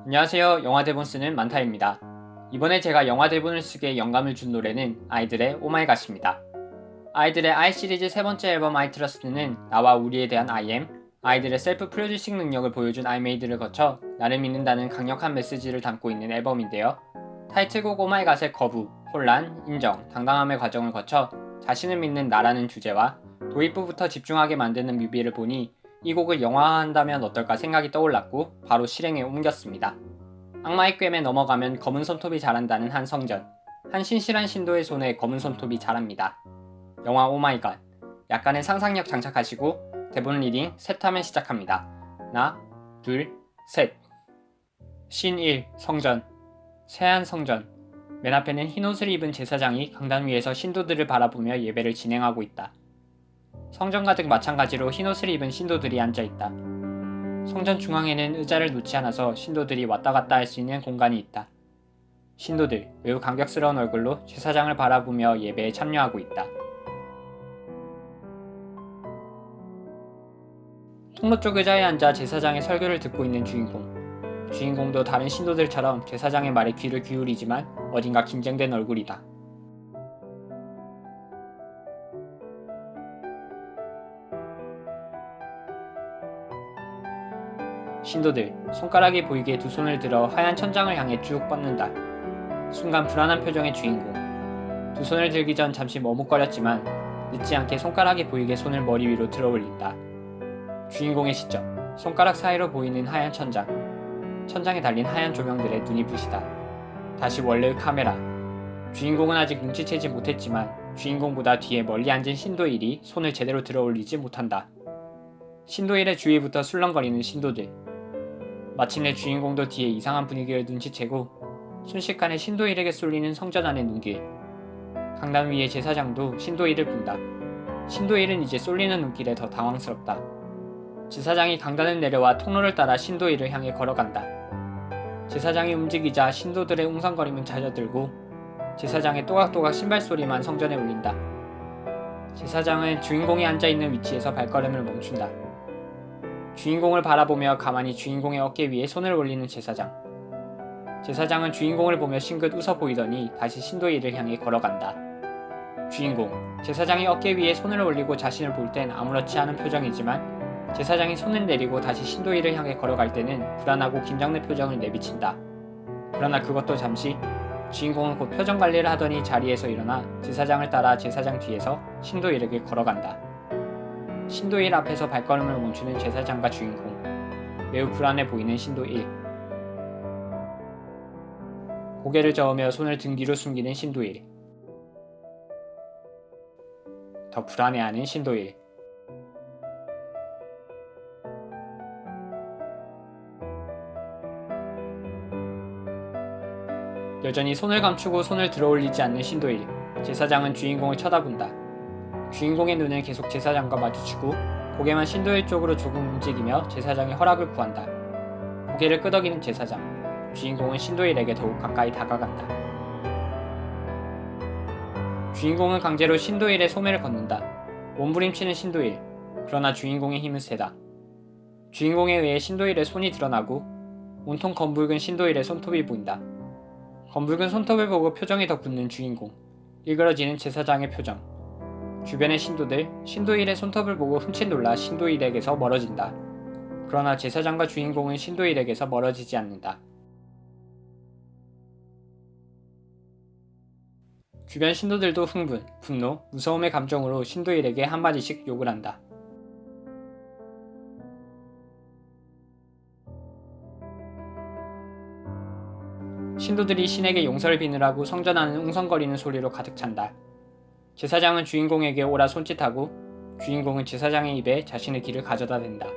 안녕하세요. 영화 대본 쓰는 만타입니다. 이번에 제가 영화 대본을 쓰기에 영감을 준 노래는 아이들의 오마이갓입니다. 아이들의 I 시리즈 세 번째 앨범 I 트러스트는 나와 우리에 대한 I am, 아이들의 셀프 프로듀싱 능력을 보여준 I made를 거쳐 나를 믿는다는 강력한 메시지를 담고 있는 앨범인데요. 타이틀곡 오마이갓의 거부, 혼란, 인정, 당당함의 과정을 거쳐 자신을 믿는 나라는 주제와 도입부부터 집중하게 만드는 뮤비를 보니 이 곡을 영화화한다면 어떨까 생각이 떠올랐고 바로 실행에 옮겼습니다. 악마의 꿰매 넘어가면 검은 손톱이 자란다는 한 성전, 한 신실한 신도의 손에 검은 손톱이 자랍니다. 영화 오마이갓, 약간의 상상력 장착하시고 대본 리딩 셋 하면 시작합니다. 하나, 둘, 셋. 신 1, 성전. 새한 성전. 맨 앞에는 흰옷을 입은 제사장이 강단 위에서 신도들을 바라보며 예배를 진행하고 있다. 성전 가득 마찬가지로 흰옷을 입은 신도들이 앉아있다. 성전 중앙에는 의자를 놓지 않아서 신도들이 왔다 갔다 할 수 있는 공간이 있다. 신도들 매우 감격스러운 얼굴로 제사장을 바라보며 예배에 참여하고 있다. 통로 쪽 의자에 앉아 제사장의 설교를 듣고 있는 주인공. 주인공도 다른 신도들처럼 제사장의 말에 귀를 기울이지만 어딘가 긴장된 얼굴이다. 신도들, 손가락이 보이게 두 손을 들어 하얀 천장을 향해 쭉 뻗는다. 순간 불안한 표정의 주인공. 두 손을 들기 전 잠시 머뭇거렸지만 늦지 않게 손가락이 보이게 손을 머리 위로 들어 올린다. 주인공의 시점, 손가락 사이로 보이는 하얀 천장. 천장에 달린 하얀 조명들에 눈이 부시다. 다시 원래의 카메라. 주인공은 아직 눈치채지 못했지만 주인공보다 뒤에 멀리 앉은 신도 1이 손을 제대로 들어 올리지 못한다. 신도 1의 주위부터 술렁거리는 신도들. 마침내 주인공도 뒤에 이상한 분위기를 눈치채고 순식간에 신도 1에게 쏠리는 성전 안의 눈길. 강단 위의 제사장도 신도 1을 본다. 신도 1은 이제 쏠리는 눈길에 더 당황스럽다. 제사장이 강단을 내려와 통로를 따라 신도 1을 향해 걸어간다. 제사장이 움직이자 신도들의 웅성거림은 잦아들고 제사장의 또각또각 신발 소리만 성전에 울린다. 제사장은 주인공이 앉아있는 위치에서 발걸음을 멈춘다. 주인공을 바라보며 가만히 주인공의 어깨 위에 손을 올리는 제사장. 제사장은 주인공을 보며 싱긋 웃어 보이더니 다시 신도 1을 향해 걸어간다. 주인공, 제사장이 어깨 위에 손을 올리고 자신을 볼 땐 아무렇지 않은 표정이지만 제사장이 손을 내리고 다시 신도 1을 향해 걸어갈 때는 불안하고 긴장된 표정을 내비친다. 그러나 그것도 잠시. 주인공은 곧 표정 관리를 하더니 자리에서 일어나 제사장을 따라 제사장 뒤에서 신도 1에게 걸어간다. 신도 1 앞에서 발걸음을 멈추는 제사장과 주인공. 매우 불안해 보이는 신도 1. 고개를 저으며 손을 등 뒤로 숨기는 신도 1. 더 불안해하는 신도 1. 여전히 손을 감추고 손을 들어올리지 않는 신도 1. 제사장은 주인공을 쳐다본다. 주인공의 눈은 계속 제사장과 마주치고 고개만 신도 1 쪽으로 조금 움직이며 제사장의 허락을 구한다. 고개를 끄덕이는 제사장. 주인공은 신도 1에게 더욱 가까이 다가간다. 주인공은 강제로 신도 1의 소매를 걷는다. 몸부림치는 신도 1. 그러나 주인공의 힘은 세다. 주인공에 의해 신도 1의 손이 드러나고 온통 검붉은 신도 1의 손톱이 보인다. 검붉은 손톱을 보고 표정이 더 굳는 주인공. 일그러지는 제사장의 표정. 주변의 신도들, 신도 1의 손톱을 보고 흠칫 놀라 신도 1에게서 멀어진다. 그러나 제사장과 주인공은 신도 1에게서 멀어지지 않는다. 주변 신도들도 흥분, 분노, 무서움의 감정으로 신도 1에게 한마디씩 욕을 한다. 신도들이 신에게 용서를 비느라고 성전 안은 웅성거리는 소리로 가득 찬다. 제사장은 주인공에게 오라 손짓하고 주인공은 제사장의 입에 자신의 귀를 가져다 댄다.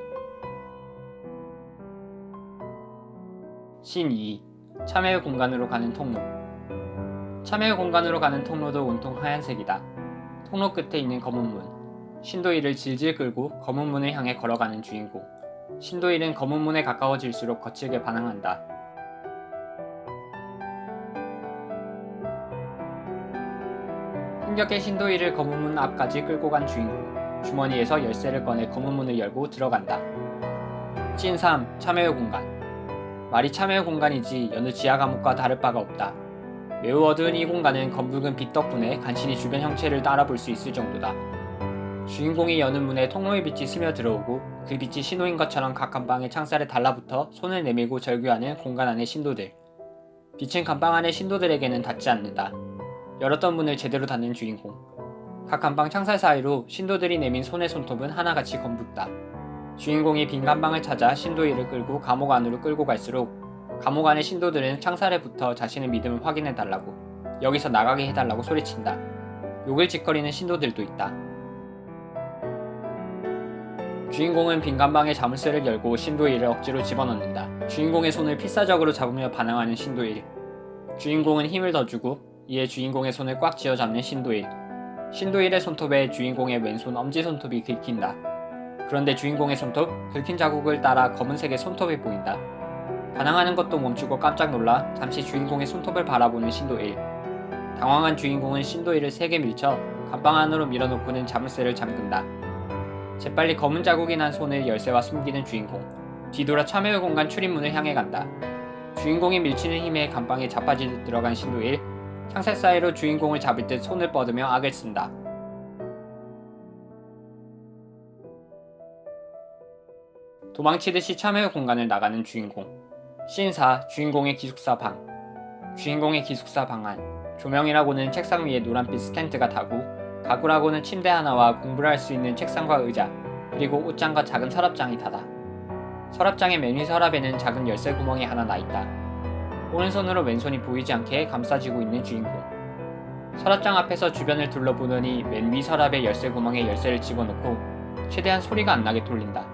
신 2. 참회의 공간으로 가는 통로. 참회의 공간으로 가는 통로도 온통 하얀색이다. 통로 끝에 있는 검은 문. 신도 1을 질질 끌고 검은 문을 향해 걸어가는 주인공. 신도 1은 검은 문에 가까워질수록 거칠게 반항한다. 힘겹게 신도 1을 검은 문 앞까지 끌고 간 주인공. 주머니에서 열쇠를 꺼내 검은 문을 열고 들어간다. 씬 3. 참여의 공간. 말이 참여의 공간이지 여느 지하 감옥과 다를 바가 없다. 매우 어두운 이 공간은 검붉은 빛 덕분에 간신히 주변 형체를 알아볼 수 있을 정도다. 주인공이 여는 문에 통로의 빛이 스며들어오고 그 빛이 신호인 것처럼 각 감방의 창살에 달라붙어 손을 내밀고 절규하는 공간 안의 신도들. 빛은 감방 안의 신도들에게는 닿지 않는다. 열었던 문을 제대로 닫는 주인공. 각 감방 창살 사이로 신도들이 내민 손의 손톱은 하나같이 검붉다. 주인공이 빈 감방을 찾아 신도 1을 끌고 감옥 안으로 끌고 갈수록 감옥 안의 신도들은 창살에 붙어 자신의 믿음을 확인해달라고, 여기서 나가게 해달라고 소리친다. 욕을 짓거리는 신도들도 있다. 주인공은 빈 감방의 자물쇠를 열고 신도 1을 억지로 집어넣는다. 주인공의 손을 필사적으로 잡으며 반항하는 신도 1. 주인공은 힘을 더 주고 이에 주인공의 손을 꽉 쥐어잡는 신도 1. 신도 1의 손톱에 주인공의 왼손 엄지손톱이 긁힌다. 그런데 주인공의 손톱, 긁힌 자국을 따라 검은색의 손톱이 보인다. 반항하는 것도 멈추고 깜짝 놀라 잠시 주인공의 손톱을 바라보는 신도 1. 당황한 주인공은 신도 1을 세게 밀쳐 감방 안으로 밀어놓고는 자물쇠를 잠근다. 재빨리 검은 자국이 난 손을 열쇠와 숨기는 주인공. 뒤돌아 참여의 공간 출입문을 향해 간다. 주인공이 밀치는 힘에 감방에 자빠지듯 들어간 신도 1. 창살 사이로 주인공을 잡을 듯 손을 뻗으며 악을 쓴다. 도망치듯이 참여의 공간을 나가는 주인공. 씬 4. 주인공의 기숙사 방. 주인공의 기숙사 방 안. 조명이라고는 책상 위에 노란빛 스탠드가 다고, 가구라고는 침대 하나와 공부를 할 수 있는 책상과 의자, 그리고 옷장과 작은 서랍장이 다다. 서랍장의 맨 위 서랍에는 작은 열쇠 구멍이 하나 나있다. 오른손으로 왼손이 보이지 않게 감싸쥐고 있는 주인공. 서랍장 앞에서 주변을 둘러보더니 맨 위 서랍의 열쇠 구멍에 열쇠를 집어넣고 최대한 소리가 안 나게 돌린다.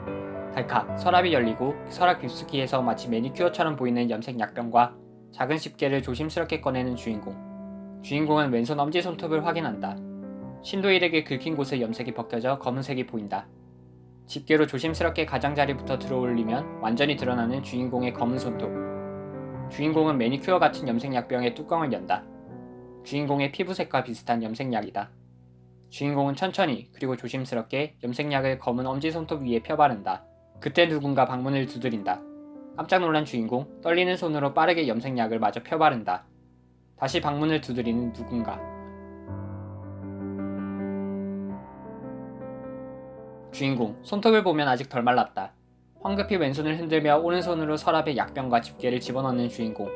달칵 서랍이 열리고 서랍 깊숙이에서 마치 매니큐어처럼 보이는 염색 약병과 작은 집게를 조심스럽게 꺼내는 주인공. 주인공은 왼손 엄지손톱을 확인한다. 신도 1에게 긁힌 곳의 염색이 벗겨져 검은색이 보인다. 집게로 조심스럽게 가장자리부터 들어올리면 완전히 드러나는 주인공의 검은 손톱. 주인공은 매니큐어 같은 염색약병의 뚜껑을 연다. 주인공의 피부색과 비슷한 염색약이다. 주인공은 천천히 그리고 조심스럽게 염색약을 검은 엄지손톱 위에 펴바른다. 그때 누군가 방문을 두드린다. 깜짝 놀란 주인공, 떨리는 손으로 빠르게 염색약을 마저 펴바른다. 다시 방문을 두드리는 누군가. 주인공, 손톱을 보면 아직 덜 말랐다. 황급히 왼손을 흔들며 오른손으로 서랍에 약병과 집게를 집어넣는 주인공.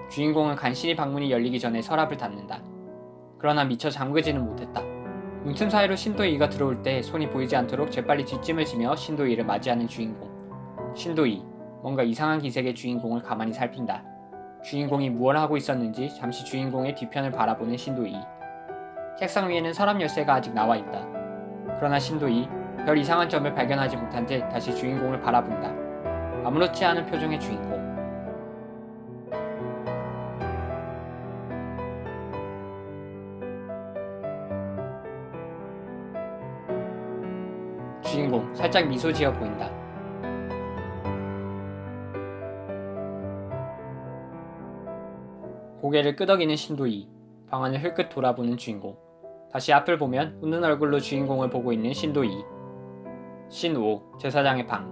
주인공은 간신히 방문이 열리기 전에 서랍을 닫는다. 그러나 미처 잠그지는 못했다. 문틈 사이로 신도 2가 들어올 때 손이 보이지 않도록 재빨리 뒷짐을 지며 신도 2를 맞이하는 주인공. 신도 2, 뭔가 이상한 기색의 주인공을 가만히 살핀다. 주인공이 무얼 하고 있었는지 잠시 주인공의 뒤편을 바라보는 신도 2. 책상 위에는 서랍 열쇠가 아직 나와있다. 그러나 신도 2, 별 이상한 점을 발견하지 못한 듯 다시 주인공을 바라본다. 아무렇지 않은 표정의 주인공. 주인공, 살짝 미소 지어 보인다. 고개를 끄덕이는 신도 2. 방안을 흘끗 돌아보는 주인공. 다시 앞을 보면 웃는 얼굴로 주인공을 보고 있는 신도 2. 씬 5. 제사장의 방.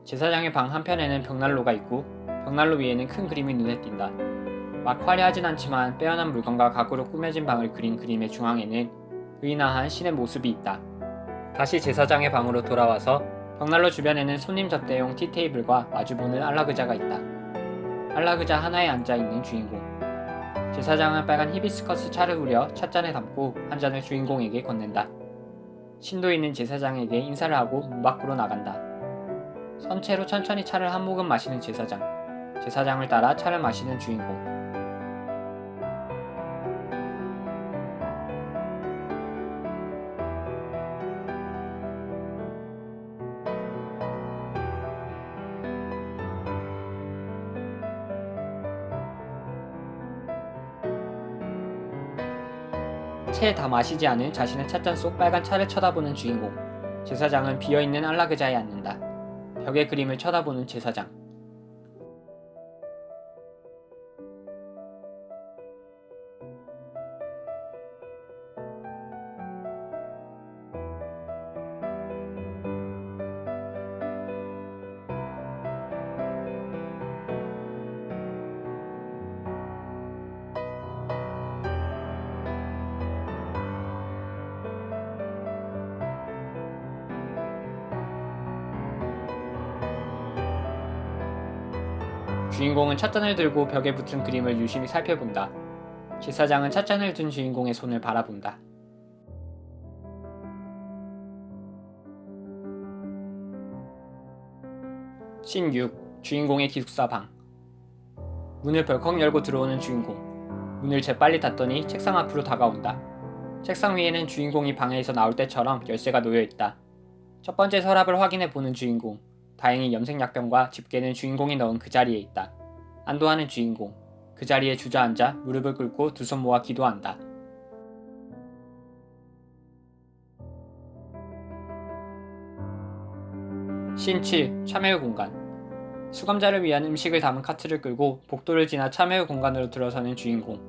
제사장의 방 한편에는 벽난로가 있고 벽난로 위에는 큰 그림이 눈에 띈다. 막 화려하진 않지만 빼어난 물건과 가구로 꾸며진 방을 그린 그림의 중앙에는 의인화한 신의 모습이 있다. 다시 제사장의 방으로 돌아와서 벽난로 주변에는 손님 접대용 티테이블과 마주보는 안락의자가 있다. 안락의자 하나에 앉아있는 주인공. 제사장은 빨간 히비스커스 차를 우려 찻잔에 담고 한 잔을 주인공에게 건넨다. 신도 있는 제사장에게 인사를 하고 문 밖으로 나간다. 선체로 천천히 차를 한 모금 마시는 제사장. 제사장을 따라 차를 마시는 주인공. 채 다 마시지 않은 자신의 찻잔 속 빨간 차를 쳐다보는 주인공. 제사장은 비어있는 안락의자에 앉는다. 벽의 그림을 쳐다보는 제사장. 주인공은 찻잔을 들고 벽에 붙은 그림을 유심히 살펴본다. 제사장은 찻잔을 든 주인공의 손을 바라본다. 씬 6. 주인공의 기숙사 방. 문을 벌컥 열고 들어오는 주인공. 문을 재빨리 닫더니 책상 앞으로 다가온다. 책상 위에는 주인공이 방에서 나올 때처럼 열쇠가 놓여있다. 첫 번째 서랍을 확인해보는 주인공. 다행히 염색약병과 집게는 주인공이 넣은 그 자리에 있다. 안도하는 주인공. 그 자리에 주저앉아 무릎을 꿇고 두 손 모아 기도한다. 씬 7. 참회의 공간. 수감자를 위한 음식을 담은 카트를 끌고 복도를 지나 참회의 공간으로 들어서는 주인공.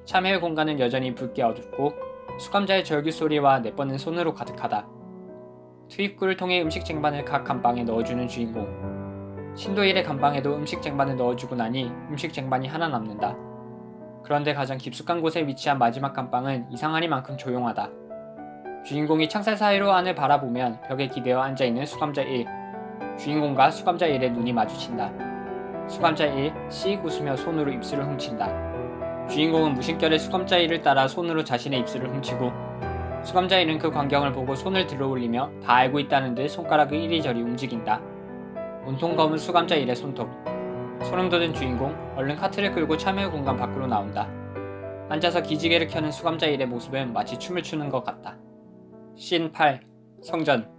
참회의 공간은 여전히 붉게 어둡고 수감자의 절규 소리와 내뻗는 손으로 가득하다. 투입구를 통해 음식 쟁반을 각 감방에 넣어주는 주인공. 신도 1의 감방에도 음식 쟁반을 넣어주고 나니 음식 쟁반이 하나 남는다. 그런데 가장 깊숙한 곳에 위치한 마지막 감방은 이상하리만큼 조용하다. 주인공이 창살 사이로 안을 바라보면 벽에 기대어 앉아있는 수감자 1. 주인공과 수감자 1의 눈이 마주친다. 수감자 1, 씩 웃으며 손으로 입술을 훔친다. 주인공은 무심결에 수감자 1을 따라 손으로 자신의 입술을 훔치고 수감자 1은 그 광경을 보고 손을 들어올리며 다 알고 있다는 듯 손가락을 이리저리 움직인다. 온통 검은 수감자 1의 손톱. 소름 돋은 주인공, 얼른 카트를 끌고 참여의 공간 밖으로 나온다. 앉아서 기지개를 켜는 수감자 1의 모습은 마치 춤을 추는 것 같다. 씬 8. 성전.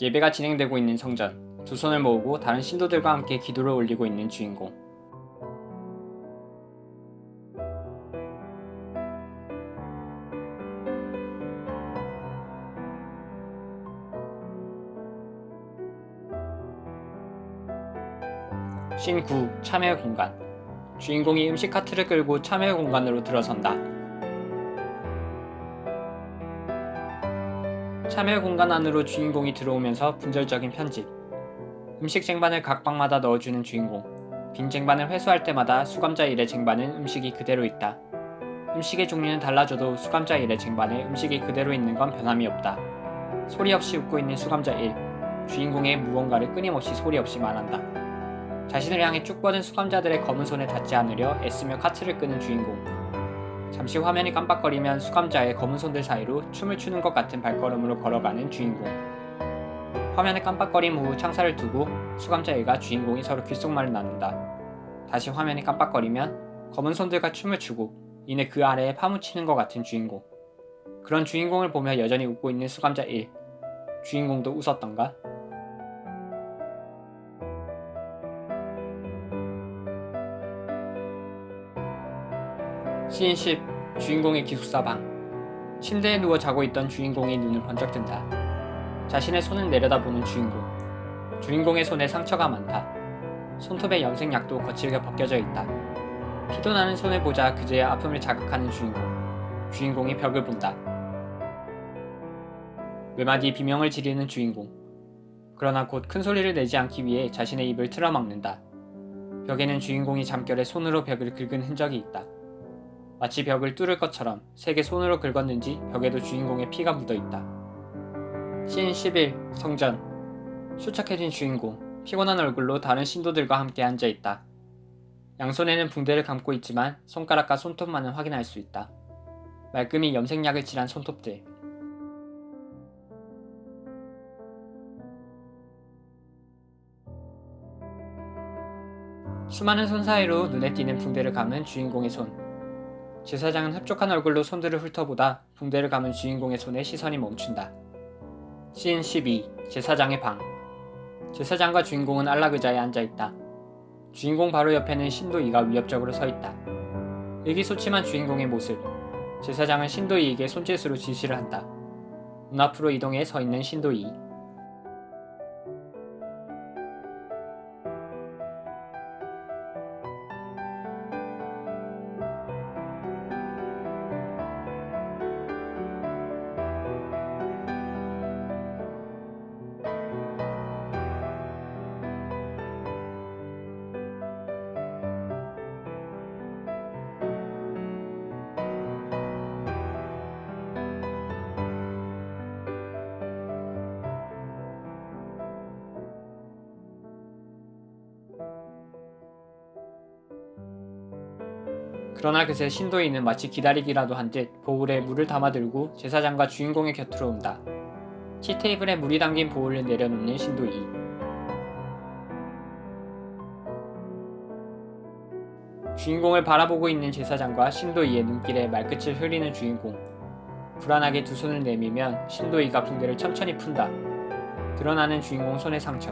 예배가 진행되고 있는 성전. 두 손을 모으고 다른 신도들과 함께 기도를 올리고 있는 주인공. 씬 9. 참회의 공간. 주인공이 음식 카트를 끌고 참회의 공간으로 들어선다. 참회의 공간 안으로 주인공이 들어오면서 분절적인 편집. 음식 쟁반을 각 방마다 넣어주는 주인공. 빈 쟁반을 회수할 때마다 수감자 1의 쟁반은 음식이 그대로 있다. 음식의 종류는 달라져도 수감자 1의 쟁반에 음식이 그대로 있는 건 변함이 없다. 소리 없이 웃고 있는 수감자 1. 주인공의 무언가를 끊임없이 소리 없이 말한다. 자신을 향해 쭉 뻗은 수감자들의 검은 손에 닿지 않으려 애쓰며 카트를 끄는 주인공. 잠시 화면이 깜빡거리면 수감자의 검은 손들 사이로 춤을 추는 것 같은 발걸음으로 걸어가는 주인공. 화면의 깜빡거림 후 창살을 두고 수감자 1과 주인공이 서로 귓속말을 나눈다. 다시 화면이 깜빡거리면 검은 손들과 춤을 추고 이내 그 아래에 파묻히는 것 같은 주인공. 그런 주인공을 보며 여전히 웃고 있는 수감자 1. 주인공도 웃었던가? 씬 10. 주인공의 기숙사 방. 침대에 누워 자고 있던 주인공이 눈을 번쩍 뜬다. 자신의 손을 내려다보는 주인공. 주인공의 손에 상처가 많다. 손톱에 염색약도 거칠게 벗겨져 있다. 피도 나는 손을 보자 그제야 아픔을 자극하는 주인공. 주인공이 벽을 본다. 외마디 비명을 지르는 주인공. 그러나 곧 큰 소리를 내지 않기 위해 자신의 입을 틀어막는다. 벽에는 주인공이 잠결에 손으로 벽을 긁은 흔적이 있다. 마치 벽을 뚫을 것처럼 세게 손으로 긁었는지 벽에도 주인공의 피가 묻어있다. 씬 11. 성전. 수척해진 주인공. 피곤한 얼굴로 다른 신도들과 함께 앉아있다. 양손에는 붕대를 감고 있지만 손가락과 손톱만은 확인할 수 있다. 말끔히 염색약을 칠한 손톱들. 수많은 손 사이로 눈에 띄는 붕대를 감은 주인공의 손. 제사장은 흡족한 얼굴로 손들을 훑어보다 붕대를 감은 주인공의 손에 시선이 멈춘다. 씬 12. 제사장의 방. 제사장과 주인공은 안락의자에 앉아있다. 주인공 바로 옆에는 신도 2가 위협적으로 서있다. 의기소침한 주인공의 모습. 제사장은 신도 2에게 손짓으로 지시를 한다. 문 앞으로 이동해 서있는 신도 2. 그러나 그새 신도이는 마치 기다리기라도 한 듯 보울에 물을 담아들고 제사장과 주인공의 곁으로 온다. 티테이블에 물이 담긴 보울을 내려놓는 신도이. 주인공을 바라보고 있는 제사장과 신도이의 눈길에 말끝을 흐리는 주인공. 불안하게 두 손을 내밀면 신도이가 붕대를 천천히 푼다. 드러나는 주인공 손의 상처.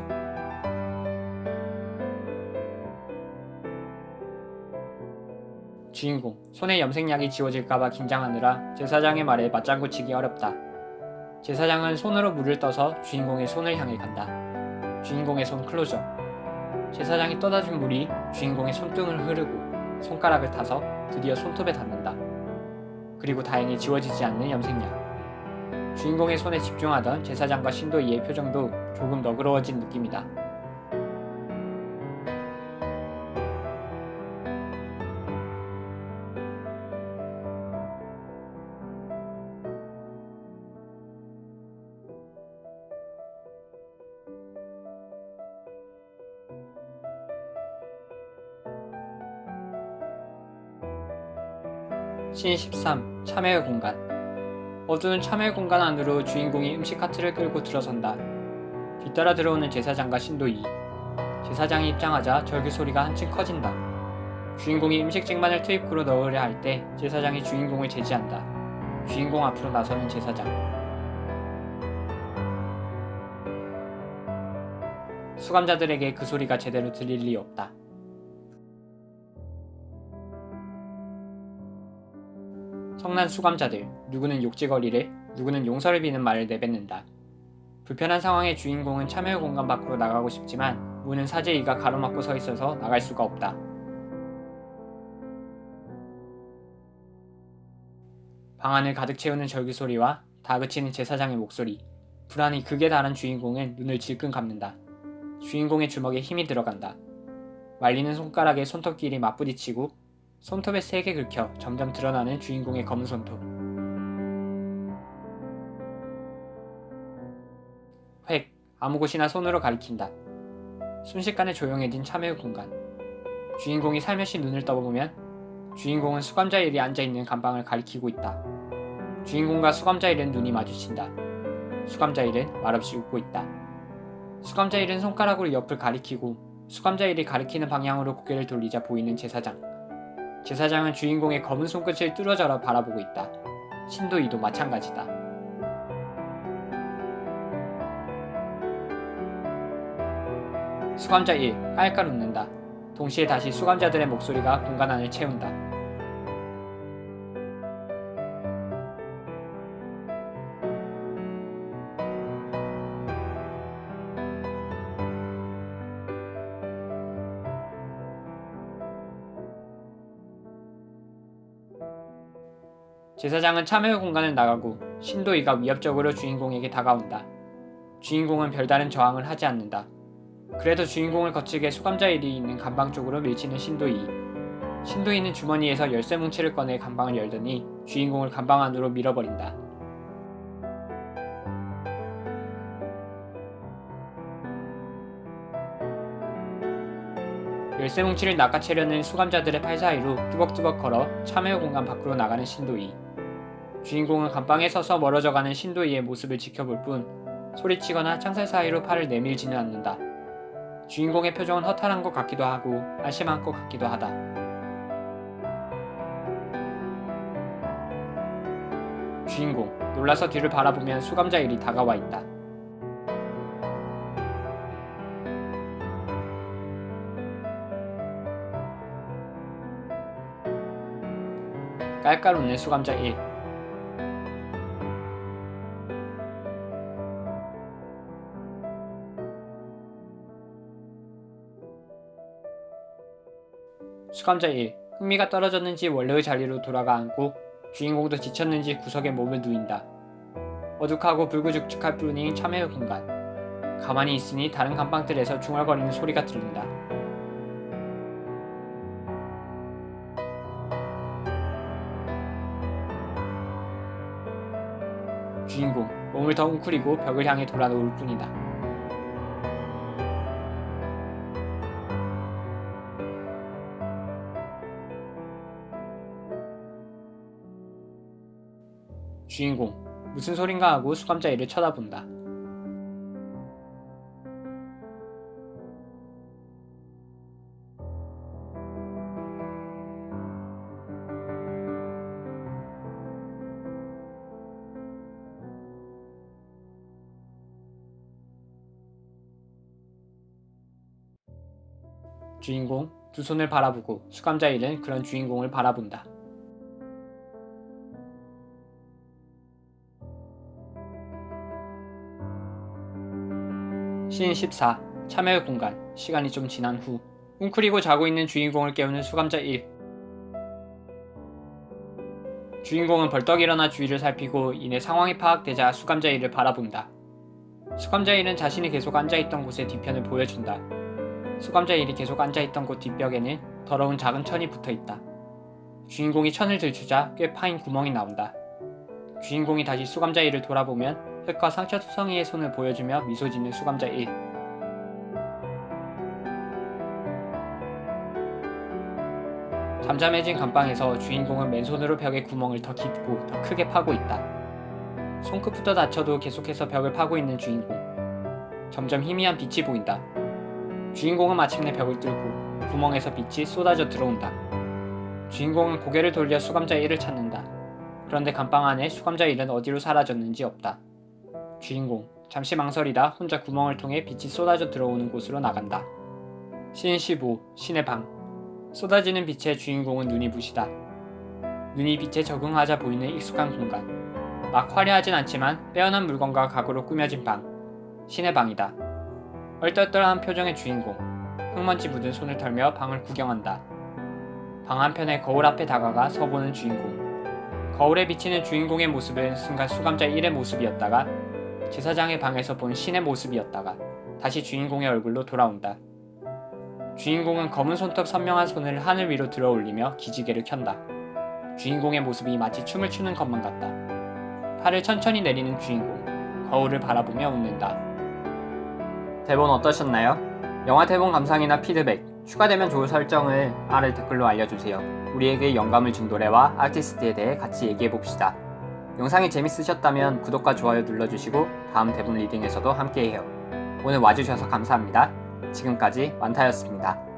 주인공, 손에 염색약이 지워질까봐 긴장하느라 제사장의 말에 맞장구치기 어렵다. 제사장은 손으로 물을 떠서 주인공의 손을 향해 간다. 주인공의 손 클로저. 제사장이 떠다준 물이 주인공의 손등을 흐르고 손가락을 타서 드디어 손톱에 닿는다. 그리고 다행히 지워지지 않는 염색약. 주인공의 손에 집중하던 제사장과 신도이의 표정도 조금 너그러워진 느낌이다. 씬 13. 참회의 공간. 어두운 참회의 공간 안으로 주인공이 음식 카트를 끌고 들어선다. 뒤따라 들어오는 제사장과 신도이. 제사장이 입장하자 절규 소리가 한층 커진다. 주인공이 음식 쟁반을 트입구로 넣으려 할 때 제사장이 주인공을 제지한다. 주인공 앞으로 나서는 제사장. 수감자들에게 그 소리가 제대로 들릴 리 없다. 성난 수감자들, 누구는 욕지거리를, 누구는 용서를 비는 말을 내뱉는다. 불편한 상황의 주인공은 참여의 공간 밖으로 나가고 싶지만 문은 사제이가 가로막고 서 있어서 나갈 수가 없다. 방 안을 가득 채우는 절규 소리와 다그치는 제사장의 목소리. 불안이 극에 달한 주인공은 눈을 질끈 감는다. 주인공의 주먹에 힘이 들어간다. 말리는 손가락에 손톱끼리 맞부딪히고 손톱에 세게 긁혀 점점 드러나는 주인공의 검은 손톱. 획, 아무 곳이나 손으로 가리킨다. 순식간에 조용해진 참회의 공간. 주인공이 살며시 눈을 떠보면 주인공은 수감자 일이 앉아있는 간방을 가리키고 있다. 주인공과 수감자 일은 눈이 마주친다. 수감자 일은 말없이 웃고 있다. 수감자 일은 손가락으로 옆을 가리키고 수감자 일이 가리키는 방향으로 고개를 돌리자 보이는 제사장. 제사장은 주인공의 검은 손끝을 뚫어져라 바라보고 있다. 신도이도 마찬가지다. 수감자 1. 깔깔 웃는다. 동시에 다시 수감자들의 목소리가 공간 안을 채운다. 제사장은 참회의 공간을 나가고 신도이가 위협적으로 주인공에게 다가온다. 주인공은 별다른 저항을 하지 않는다. 그래도 주인공을 거치게 수감자 일이 있는 간방 쪽으로 밀치는 신도이. 신도이는 주머니에서 열쇠 뭉치를 꺼내 간방을 열더니 주인공을 간방 안으로 밀어버린다. 열쇠 뭉치를 낚아채려는 수감자들의 팔 사이로 뚜벅뚜벅 걸어 참회의 공간 밖으로 나가는 신도이. 주인공은 간방에 서서 멀어져가는 신도이의 모습을 지켜볼 뿐 소리치거나 창살 사이로 팔을 내밀지는 않는다. 주인공의 표정은 허탈한 것 같기도 하고 안심한 것 같기도 하다. 주인공, 놀라서 뒤를 바라보면 수감자 일이 다가와 있다. 깔깔 웃는 수감자 1. 수감자 1. 흥미가 떨어졌는지 원래의 자리로 돌아가 앉고 주인공도 지쳤는지 구석에 몸을 누인다. 어둑하고 불구죽죽할 뿐인 참회의 공간. 가만히 있으니 다른 감방들에서 중얼거리는 소리가 들린다. 주인공, 몸을 더 웅크리고 벽을 향해 돌아놓을 뿐이다. 주인공, 무슨 소린가 하고 수감자 A를 쳐다본다. 주인공, 두 손을 바라보고 수감자 1은 그런 주인공을 바라본다. 시인 14. 참여의 공간. 시간이 좀 지난 후 웅크리고 자고 있는 주인공을 깨우는 수감자 1. 주인공은 벌떡 일어나 주위를 살피고 이내 상황이 파악되자 수감자 1을 바라본다. 수감자 1은 자신이 계속 앉아있던 곳의 뒤편을 보여준다. 수감자 1이 계속 앉아있던 곳 뒷벽에는 더러운 작은 천이 붙어있다. 주인공이 천을 들추자 꽤 파인 구멍이 나온다. 주인공이 다시 수감자 1을 돌아보면 흙과 상처투성이의 손을 보여주며 미소 짓는 수감자 1. 잠잠해진 감방에서 주인공은 맨손으로 벽의 구멍을 더 깊고 더 크게 파고 있다. 손끝부터 다쳐도 계속해서 벽을 파고 있는 주인공. 점점 희미한 빛이 보인다. 주인공은 마침내 벽을 뚫고 구멍에서 빛이 쏟아져 들어온다. 주인공은 고개를 돌려 수감자 1을 찾는다. 그런데 감방 안에 수감자 1은 어디로 사라졌는지 없다. 주인공, 잠시 망설이다 혼자 구멍을 통해 빛이 쏟아져 들어오는 곳으로 나간다. 시인 15. 신의 방. 쏟아지는 빛에 주인공은 눈이 부시다. 눈이 빛에 적응하자 보이는 익숙한 공간. 막 화려하진 않지만 빼어난 물건과 가구로 꾸며진 방. 신의 방이다. 얼떨떨한 표정의 주인공. 흙먼지 묻은 손을 털며 방을 구경한다. 방 한편의 거울 앞에 다가가 서보는 주인공. 거울에 비치는 주인공의 모습은 순간 수감자 1의 모습이었다가 제사장의 방에서 본 신의 모습이었다가 다시 주인공의 얼굴로 돌아온다. 주인공은 검은 손톱 선명한 손을 하늘 위로 들어 올리며 기지개를 켠다. 주인공의 모습이 마치 춤을 추는 것만 같다. 팔을 천천히 내리는 주인공. 거울을 바라보며 웃는다. 대본 어떠셨나요? 영화 대본 감상이나 피드백, 추가되면 좋을 설정을 아래 댓글로 알려주세요. 우리에게 영감을 준 노래와 아티스트에 대해 같이 얘기해봅시다. 영상이 재밌으셨다면 구독과 좋아요 눌러주시고 다음 대본 리딩에서도 함께해요. 오늘 와주셔서 감사합니다. 지금까지 완타였습니다.